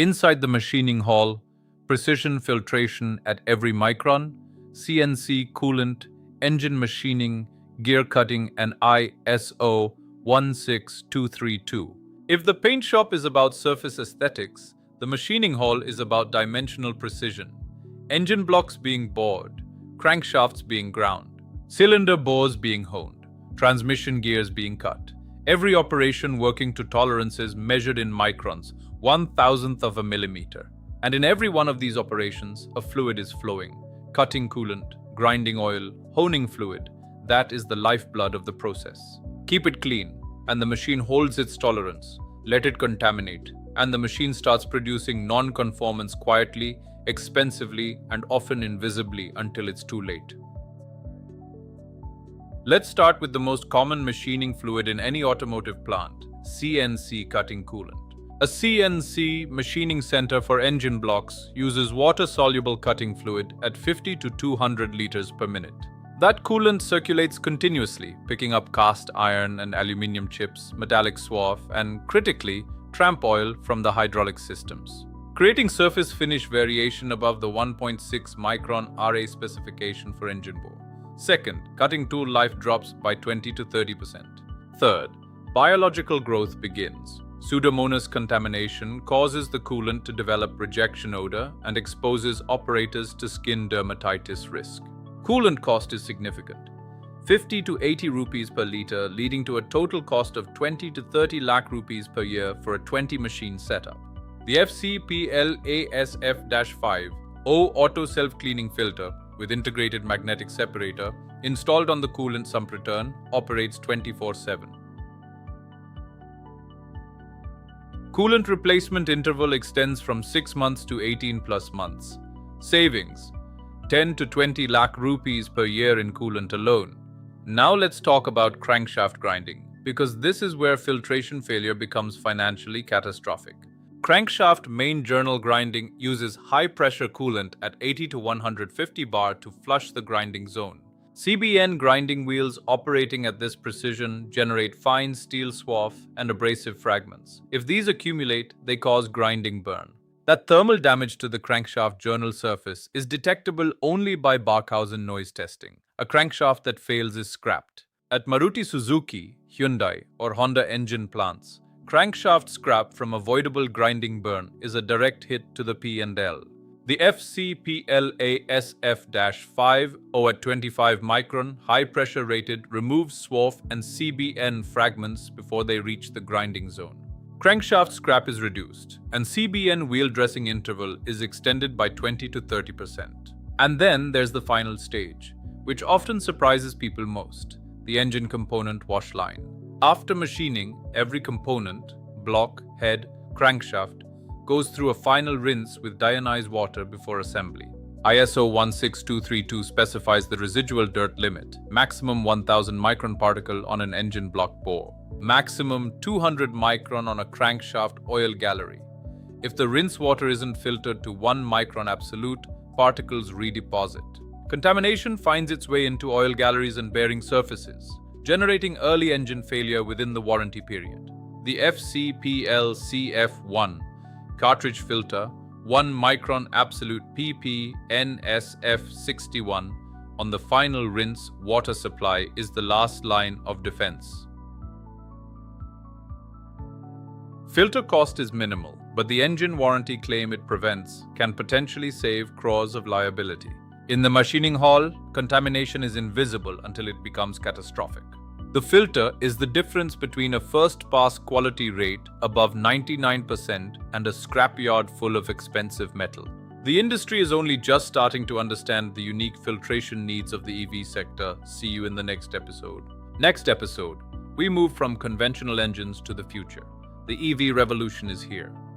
Inside the machining hall, precision filtration at every micron, CNC coolant, engine machining, gear cutting, and ISO 16232. If the paint shop is about surface aesthetics, the machining hall is about dimensional precision. Engine blocks being bored, crankshafts being ground, cylinder bores being honed, transmission gears being cut. Every operation working to tolerances measured in microns, 1/1000th of a millimeter. And in every one of these operations, a fluid is flowing. Cutting coolant, grinding oil, honing fluid. That is the lifeblood of the process. Keep it clean, and the machine holds its tolerance. Let it contaminate, and the machine starts producing non-conformance quietly, expensively, and often invisibly until it's too late. Let's start with the most common machining fluid in any automotive plant, CNC cutting coolant. A CNC machining center for engine blocks uses water-soluble cutting fluid at 50 to 200 liters per minute. That coolant circulates continuously, picking up cast iron and aluminium chips, metallic swarf, and, critically, tramp oil from the hydraulic systems, creating surface finish variation above the 1.6 micron RA specification for engine bore. Second, cutting tool life drops by 20 to 30%. Third, biological growth begins. Pseudomonas contamination causes the coolant to develop rejection odor and exposes operators to skin dermatitis risk. Coolant cost is significant, 50 to 80 rupees per liter, leading to a total cost of 20 to 30 lakh rupees per year for a 20 machine setup. The 𝐹𝐶𝐵𝐿𝐴SF-5 auto self-cleaning filter with integrated magnetic separator installed on the coolant sump return operates 24/7. Coolant replacement interval extends from 6 months to 18 plus months. Savings, 10 to 20 lakh rupees per year in coolant alone. Now let's talk about crankshaft grinding, because this is where filtration failure becomes financially catastrophic. Crankshaft main journal grinding uses high-pressure coolant at 80 to 150 bar to flush the grinding zone. CBN grinding wheels operating at this precision generate fine steel swarf and abrasive fragments. If these accumulate, they cause grinding burn. That thermal damage to the crankshaft journal surface is detectable only by Barkhausen noise testing. A crankshaft that fails is scrapped. At Maruti Suzuki, Hyundai, or Honda engine plants, crankshaft scrap from avoidable grinding burn is a direct hit to the P&L. The 𝐹𝐶𝐵𝐿𝐴SF-5 at 25 micron, high pressure rated, removes swarf and CBN fragments before they reach the grinding zone. Crankshaft scrap is reduced, and CBN wheel dressing interval is extended by 20 to 30%. And then there's the final stage, which often surprises people most, the engine component wash line. After machining, every component, block, head, crankshaft, goes through a final rinse with deionized water before assembly. ISO 16232 specifies the residual dirt limit, maximum 1000 micron particle on an engine block bore, maximum 200 micron on a crankshaft oil gallery. If the rinse water isn't filtered to 1 micron absolute, particles redeposit. Contamination finds its way into oil galleries and bearing surfaces, generating early engine failure within the warranty period. The FCPL-CF1 cartridge filter, 1 micron absolute PP NSF61 on the final rinse water supply is the last line of defense. Filter cost is minimal, but the engine warranty claim it prevents can potentially save crores of liability. In the machining hall, contamination is invisible until it becomes catastrophic. The filter is the difference between a first-pass quality rate above 99% and a scrapyard full of expensive metal. The industry is only just starting to understand the unique filtration needs of the EV sector. See you in the next episode. Next episode, we move from conventional engines to the future. The EV revolution is here.